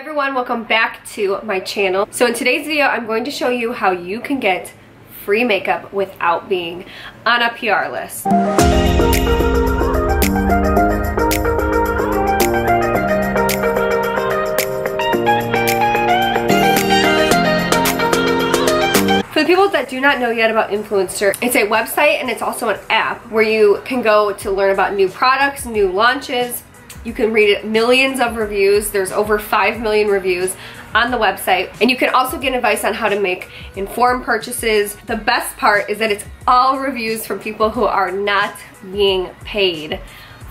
Hi everyone, welcome back to my channel. So in today's video, I'm going to show you how you can get free makeup without being on a PR list. For the people that do not know yet about Influenster, it's a website and it's also an app where you can go to learn about new products, new launches. You can read millions of reviews. There's over 5 million reviews on the website. And you can also get advice on how to make informed purchases. The best part is that it's all reviews from people who are not being paid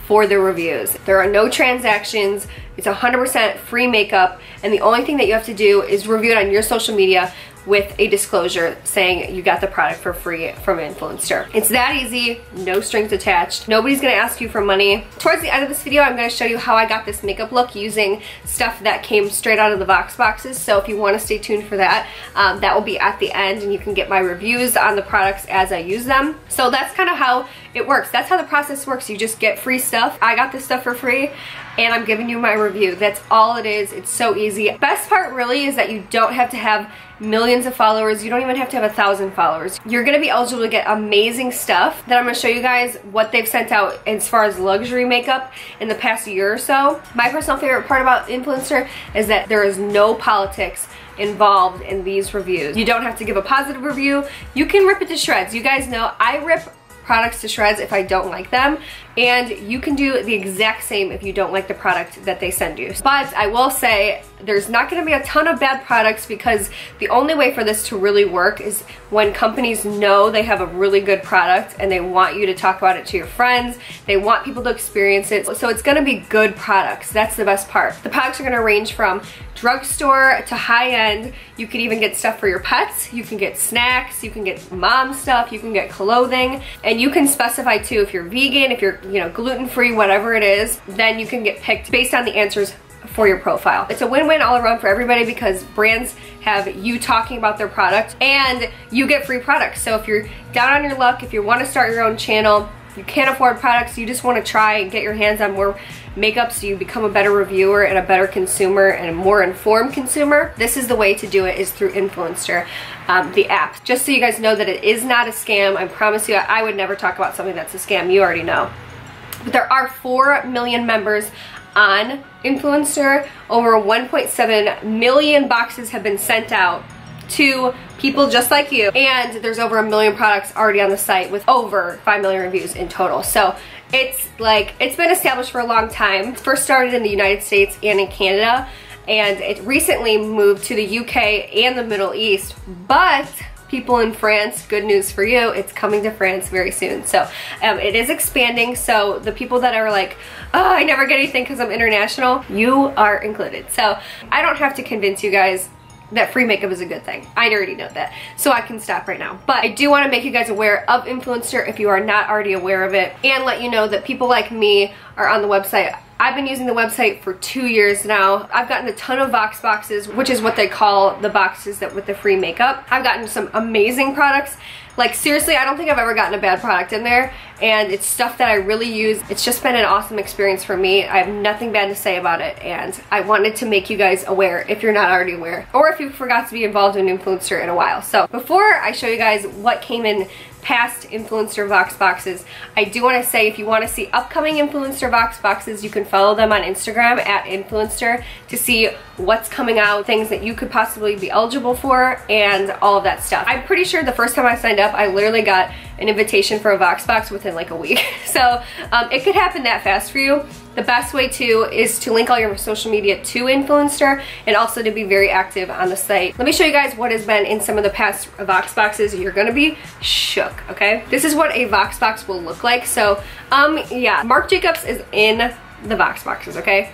for the reviews. There are no transactions. It's 100% free makeup. And the only thing that you have to do is review it on your social media with a disclosure saying you got the product for free from Influenster. It's that easy, no strings attached. Nobody's gonna ask you for money. Towards the end of this video, I'm gonna show you how I got this makeup look using stuff that came straight out of the Vox boxes. So if you wanna stay tuned for that, that will be at the end and you can get my reviews on the products as I use them. So that's kind of how it works. That's how the process works. You just get free stuff. I got this stuff for free and I'm giving you my review. That's all it is. It's so easy. Best part really is that you don't have to have millions of followers. You don't even have to have 1,000 followers. You're gonna be eligible to get amazing stuff that I'm gonna show you guys what they've sent out as far as luxury makeup in the past year or so. My personal favorite part about Influencer is that there is no politics involved in these reviews. You don't have to give a positive review. You can rip it to shreds. You guys know I rip products to shreds if I don't like them, and you can do the exact same if you don't like the product that they send you. But I will say there's not going to be a ton of bad products, because the only way for this to really work is when companies know they have a really good product and they want you to talk about it to your friends. They want people to experience it. So it's going to be good products. That's the best part. The products are going to range from drugstore to high-end. You can even get stuff for your pets. You can get snacks. You can get mom stuff. You can get clothing. And you can specify too, if you're vegan, if you're gluten-free, whatever it is, then you can get picked based on the answers for your profile. It's a win-win all around for everybody, because brands have you talking about their product and you get free products. So if you're down on your luck, if you want to start your own channel, you can't afford products, you just want to try and get your hands on more makeup so you become a better reviewer and a better consumer and a more informed consumer, this is the way to do it, is through Influencer, the app. Just so you guys know that it is not a scam. I promise you, I would never talk about something that's a scam. You already know. But there are 4 million members on Influencer. Over 1.7 million boxes have been sent out to people just like you, and there's over 1 million products already on the site with over 5 million reviews in total. So it's been established for a long time. It first started in the United States and in Canada, and it recently moved to the UK and the Middle East. But people in France, good news for you, it's coming to France very soon. So it is expanding. So the people that are like, oh, I never get anything because I'm international, you are included. So I don't have to convince you guys that free makeup is a good thing. I already know that, so I can stop right now. But I do want to make you guys aware of Influencer if you are not already aware of it, and let you know that people like me are on the website. I've been using the website for 2 years now. I've gotten a ton of Vox boxes, which is what they call the boxes that with the free makeup. I've gotten some amazing products. Like seriously, I don't think I've ever gotten a bad product in there, and it's stuff that I really use. It's just been an awesome experience for me. I have nothing bad to say about it, and I wanted to make you guys aware if you're not already aware, or if you forgot to be involved in Influencer in a while. So before I show you guys what came in past Influencer Vox boxes, I do want to say if you want to see upcoming Influencer Vox boxes, you can follow them on Instagram at Influenster to see what's coming out, things that you could possibly be eligible for, and all of that stuff. I'm pretty sure the first time I signed up, I literally got an invitation for a Vox box within like a week. So it could happen that fast for you. The best way is to link all your social media to Influencer, and also to be very active on the site. Let me show you guys what has been in some of the past Vox boxes. You're gonna be shook, okay? This is what a Vox box will look like. So yeah, Marc Jacobs is in the Vox boxes, okay?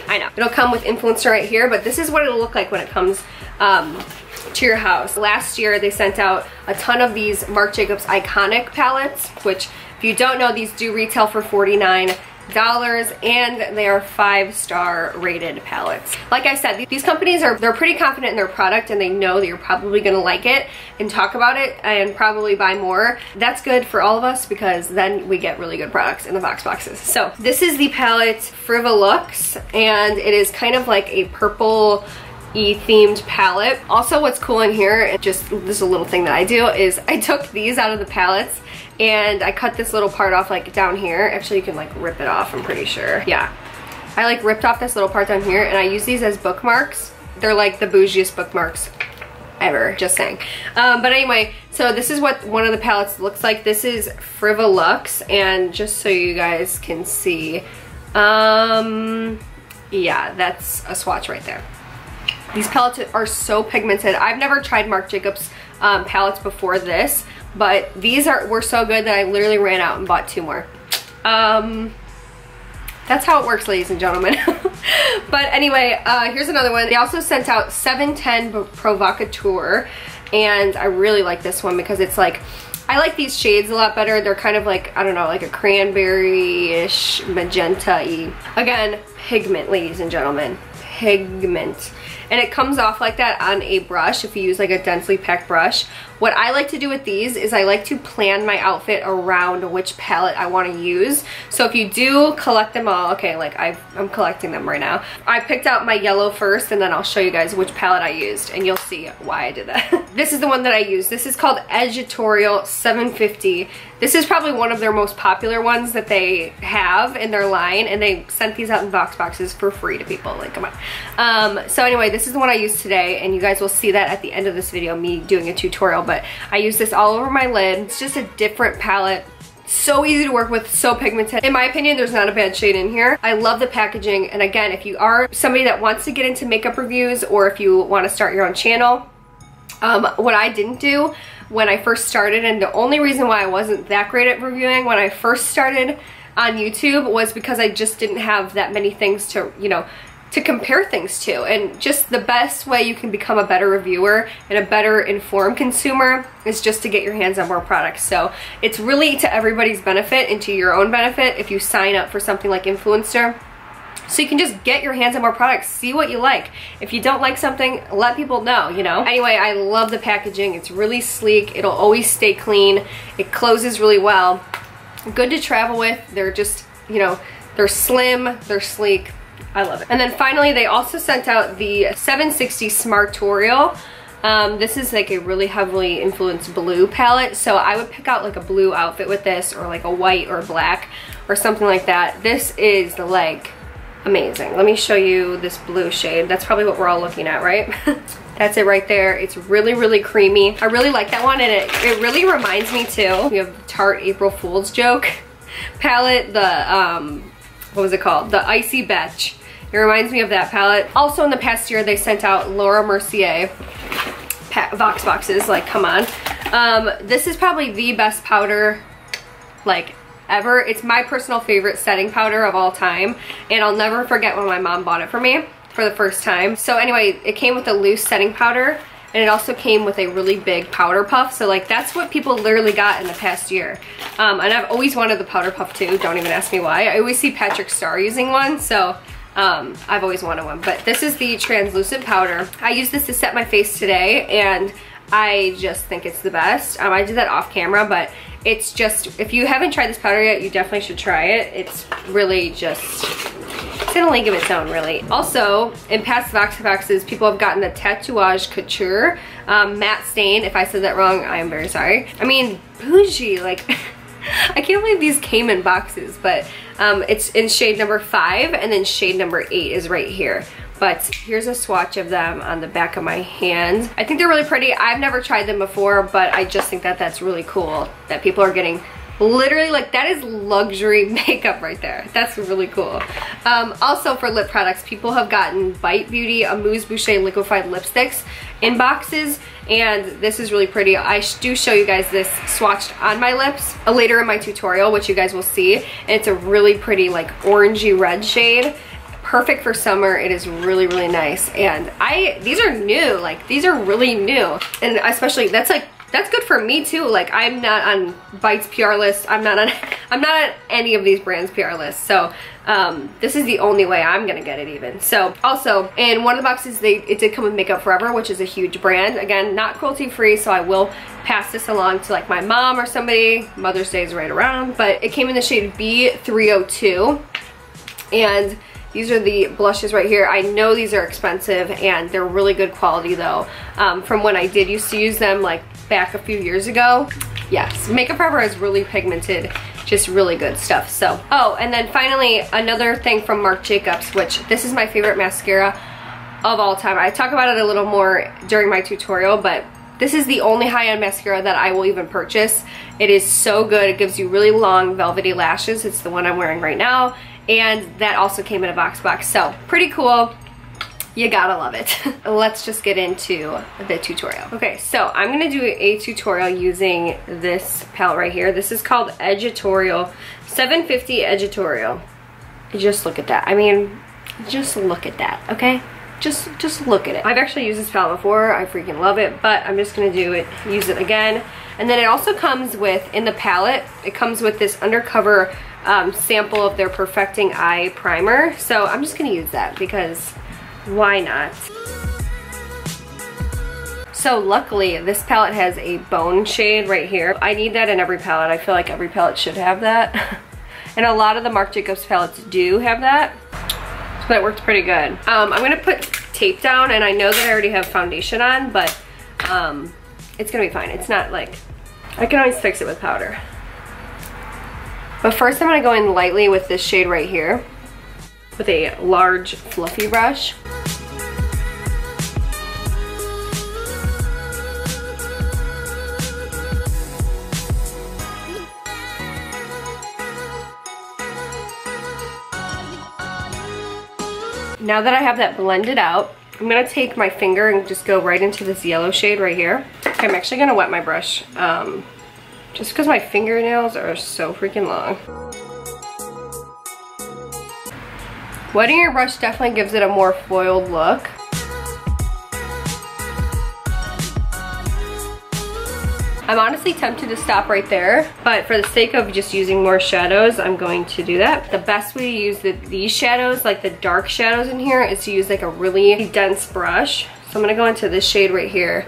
I know. It'll come with Influencer right here, but this is what it'll look like when it comes to your house. Last year they sent out a ton of these Marc Jacobs iconic palettes, which if you don't know, these do retail for $49. and they are 5-star rated palettes. Like I said, these companies they're pretty confident in their product, and they know that you're probably gonna like it and talk about it and probably buy more. That's good for all of us because then we get really good products in the Vox boxes. So this is the palette Frivoluxe, and it is kind of like a purple themed palette. Also, what's cool in here, just this a little thing that I do, is I took these out of the palettes and I cut this little part off like down here. Actually, you can like rip it off, I'm pretty sure. Yeah, I like ripped off this little part down here, and I use these as bookmarks. They're like the bougiest bookmarks ever, just saying. But anyway, so this is what one of the palettes looks like. This is Frivoluxe, and just so you guys can see, yeah, that's a swatch right there. These palettes are so pigmented. I've never tried Marc Jacobs palettes before this, but these were so good that I literally ran out and bought 2 more. That's how it works, ladies and gentlemen. But anyway, here's another one. They also sent out 710 Provocouture, and I really like this one because it's like, I like these shades a lot better. They're kind of like, I don't know, like a cranberry-ish, magenta-y. Again, pigment, ladies and gentlemen. Pigment. And it comes off like that on a brush if you use like a densely packed brush. What I like to do with these is I like to plan my outfit around which palette I want to use. So if you do collect them all, okay, like I'm collecting them right now. I picked out my yellow first, and then I'll show you guys which palette I used, and you'll see why I did that. This is the one that I used. This is called Edgitorial 750. This is probably one of their most popular ones that they have in their line, and they sent these out in Vox boxes for free to people. Like, come on. So anyway, this is the one I used today, and you guys will see that at the end of this video, me doing a tutorial. But I use this all over my lid. It's just a different palette. So easy to work with, so pigmented. In my opinion, there's not a bad shade in here. I love the packaging, and again, if you are somebody that wants to get into makeup reviews, or if you want to start your own channel, what I didn't do when I first started, and the only reason why I wasn't that great at reviewing when I first started on YouTube was because I just didn't have that many things to, you know, to compare things to. And just the best way you can become a better reviewer and a better informed consumer is just to get your hands on more products. So it's really to everybody's benefit and to your own benefit if you sign up for something like Influenster. So you can just get your hands on more products, see what you like. If you don't like something, let people know, you know? Anyway, I love the packaging. It's really sleek. It'll always stay clean. It closes really well. Good to travel with. They're just, you know, they're slim, they're sleek. I love it. And then finally, they also sent out the 760 Smartorial. This is like a really heavily influenced blue palette, so I would pick out like a blue outfit with this, or like a white or black or something like that. This is like amazing. Let me show you this blue shade. That's probably what we're all looking at, right? That's it right there. It's really, really creamy. I really like that one, and it really reminds me too. We have Tarte April Fool's Joke palette, the what was it called? The Icy Betch. It reminds me of that palette. Also in the past year, they sent out Laura Mercier Vox boxes, like, come on. This is probably the best powder, like, ever. It's my personal favorite setting powder of all time, and I'll never forget when my mom bought it for me for the first time. So anyway, it came with a loose setting powder, and it also came with a really big powder puff. So like, that's what people literally got in the past year. And I've always wanted the powder puff too. Don't even ask me why. I always see Patrick Star using one, so I've always wanted one. But this is the translucent powder. I used this to set my face today, and I just think it's the best. I did that off camera, but it's just, if you haven't tried this powder yet, you definitely should try it. It's really just, it's in a league of its own, really. Also, in past Vox boxes, people have gotten the Tatouage Couture matte stain. If I said that wrong, I am very sorry. I mean, bougie, like, I can't believe these came in boxes, but it's in shade number 5, and then shade number 8 is right here. But here's a swatch of them on the back of my hand. I think they're really pretty. I've never tried them before, but I just think that that's really cool that people are getting literally, like, that is luxury makeup right there. That's really cool. Also for lip products, people have gotten Bite Beauty Amuse Boucher liquefied lipsticks in boxes, and this is really pretty. I do show you guys this swatched on my lips later in my tutorial, which you guys will see. And it's a really pretty, like, orangey red shade. Perfect for summer. It is really, really nice. And these are new, like, these are really new. And especially, that's like that's good for me too. Like, I'm not on Bytes PR list. I'm not on any of these brands PR lists. So this is the only way I'm gonna get it even. So also in one of the boxes, it did come with Makeup Forever, which is a huge brand. Again, not cruelty free, so I will pass this along to like my mom or somebody. Mother's Day is right around, but it came in the shade B302, and these are the blushes right here. I know these are expensive and they're really good quality though. From when I did used to use them like back a few years ago. Yes, Makeup Forever is really pigmented, just really good stuff. So, oh, and then finally another thing from Marc Jacobs, which this is my favorite mascara of all time. I talk about it a little more during my tutorial, but this is the only high-end mascara that I will even purchase. It is so good. It gives you really long velvety lashes. It's the one I'm wearing right now. And that also came in a box. So pretty cool. You gotta love it. Let's just get into the tutorial. Okay, so I'm gonna do a tutorial using this palette right here. This is called Edgitorial 750 Edgitorial. Just look at that. I mean, just look at that, okay? Just look at it. I've actually used this palette before. I freaking love it, but I'm just gonna use it again. And then it also comes with, in the palette, it comes with this undercover sample of their Perfecting Eye Primer. So I'm just gonna use that because why not? So luckily this palette has a bone shade right here. I need that in every palette. I feel like every palette should have that. And a lot of the Marc Jacobs palettes do have that. So that worked pretty good. I'm gonna put tape down, and I know that I already have foundation on, but it's gonna be fine. It's not like, I can always fix it with powder. But first I'm gonna go in lightly with this shade right here with a large fluffy brush. Now that I have that blended out, I'm gonna take my finger and just go right into this yellow shade right here. Okay, I'm actually gonna wet my brush. Just because my fingernails are so freaking long. Wetting your brush definitely gives it a more foiled look. I'm honestly tempted to stop right there, but for the sake of just using more shadows, I'm going to do that. The best way to use these shadows, like the dark shadows in here, is to use like a really dense brush. So I'm gonna go into this shade right here.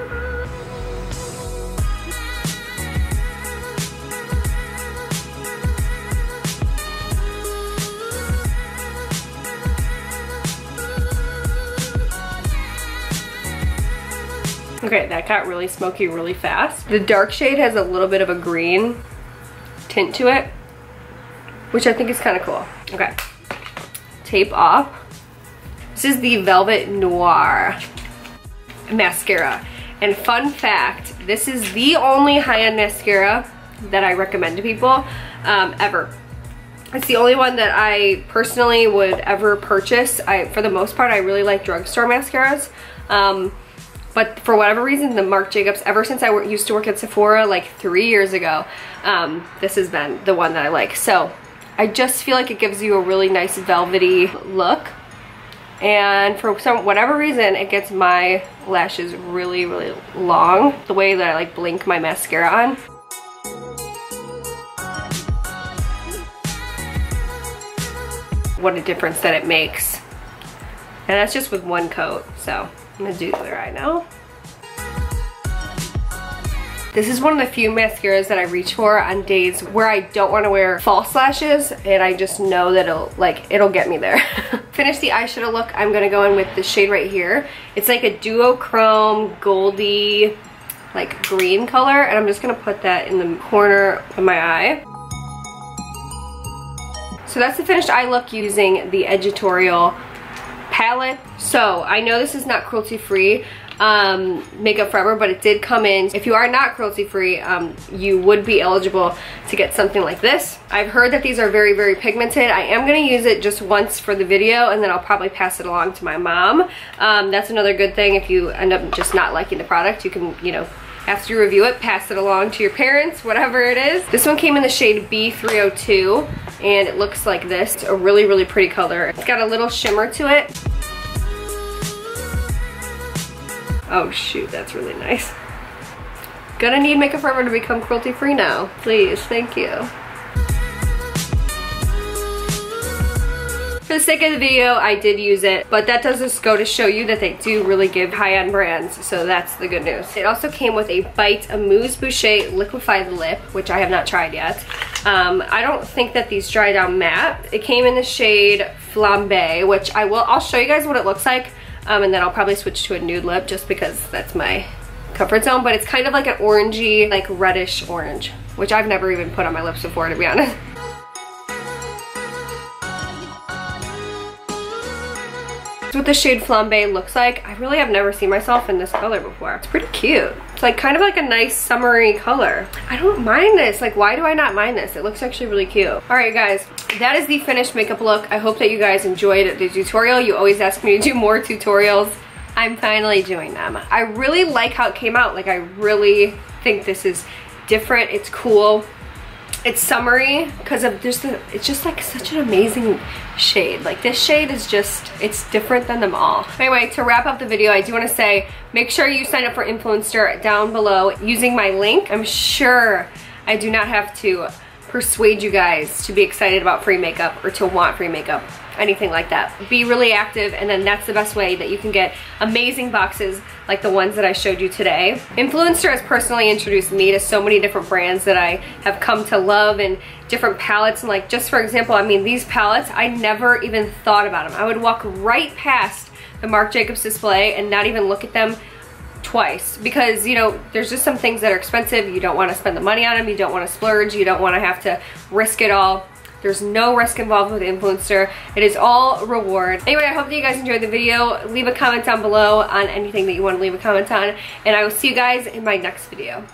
Okay, that got really smoky really fast. The dark shade has a little bit of a green tint to it, which I think is kind of cool. Okay, tape off. This is the Velvet Noir mascara. And fun fact, this is the only high-end mascara that I recommend to people ever. It's the only one that I personally would ever purchase. For the most part, I really like drugstore mascaras. But for whatever reason, the Marc Jacobs, ever since I used to work at Sephora like 3 years ago, this has been the one that I like. So I just feel like it gives you a really nice velvety look. And for whatever reason, it gets my lashes really, really long, the way that I like blink my mascara on. What a difference that it makes. And that's just with one coat, so I'm gonna do the other eye now. This is one of the few mascaras that I reach for on days where I don't want to wear false lashes, and I just know that it'll get me there. Finish the eyeshadow look, I'm gonna go in with this shade right here. It's like a duochrome goldy like green color, and I'm just gonna put that in the corner of my eye. So that's the finished eye look using the Edgitorial palette. So I know this is not cruelty free Makeup Forever, but it did come in. If you are not cruelty free, you would be eligible to get something like this. I've heard that these are very, very pigmented. I am going to use it just once for the video, and then I'll probably pass it along to my mom. That's another good thing. If you end up just not liking the product, you can, you know, after you review it, pass it along to your parents, whatever it is. This one came in the shade B302, and it looks like this. It's a really, really pretty color. It's got a little shimmer to it. Oh shoot, that's really nice. Gonna need Makeup Forever to become cruelty free now. Please, thank you. For the sake of the video, I did use it, but that does just go to show you that they do really give high-end brands, so that's the good news. It also came with a Bite Amuse Boucher liquefied lip, which I have not tried yet. I don't think that these dry down matte. It came in the shade Flambe, which I'll show you guys what it looks like, and then I'll probably switch to a nude lip just because that's my comfort zone, but it's kind of like an orangey, like reddish orange, which I've never even put on my lips before, to be honest. That's what the shade Flambe looks like. I really have never seen myself in this color before. It's pretty cute. It's like kind of like a nice summery color. I don't mind this. Like, why do I not mind this? It looks actually really cute. All right, guys, that is the finished makeup look. I hope that you guys enjoyed the tutorial. You always ask me to do more tutorials. I'm finally doing them. I really like how it came out. Like, I really think this is different. It's cool. It's summery because of just it's just like such an amazing shade. Like, this shade is just, it's different than them all. Anyway, to wrap up the video, I do want to say, make sure you sign up for Influenster down below using my link. I'm sure I do not have to persuade you guys to be excited about free makeup or to want free makeup, anything like that. Be really active, and then that's the best way that you can get amazing boxes like the ones that I showed you today. Influencer has personally introduced me to so many different brands that I have come to love, and different palettes. And like, just for example, I mean, these palettes, I never even thought about them. I would walk right past the Marc Jacobs display and not even look at them twice, because, you know, there's just some things that are expensive. You don't want to spend the money on them. You don't want to splurge. You don't want to have to risk it all. There's no risk involved with Influencer. It is all reward. Anyway, I hope that you guys enjoyed the video. Leave a comment down below on anything that you want to leave a comment on, and I will see you guys in my next video.